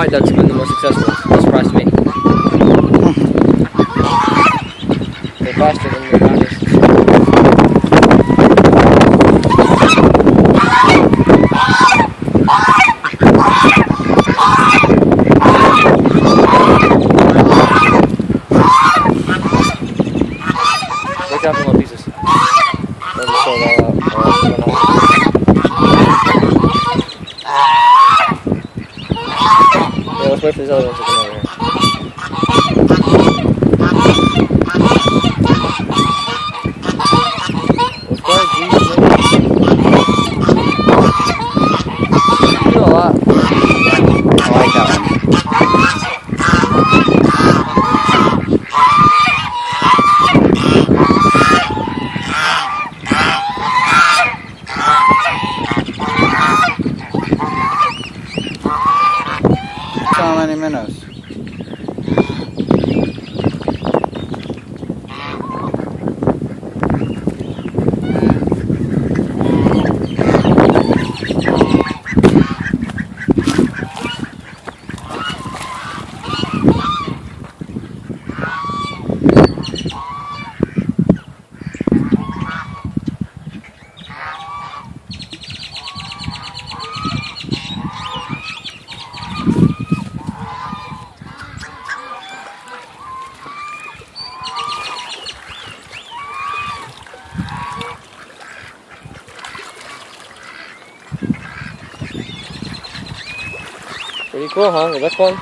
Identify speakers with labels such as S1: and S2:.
S1: my duck's been the most successful. That surprised me. They're faster than the rounders. Look out for more pieces. Let me throw that out. Yeah, let's wait for these other ones to come over here. Let's go, geez. You do a lot. I like that one.
S2: How many minutes?
S1: Pretty cool, huh? Was that fun?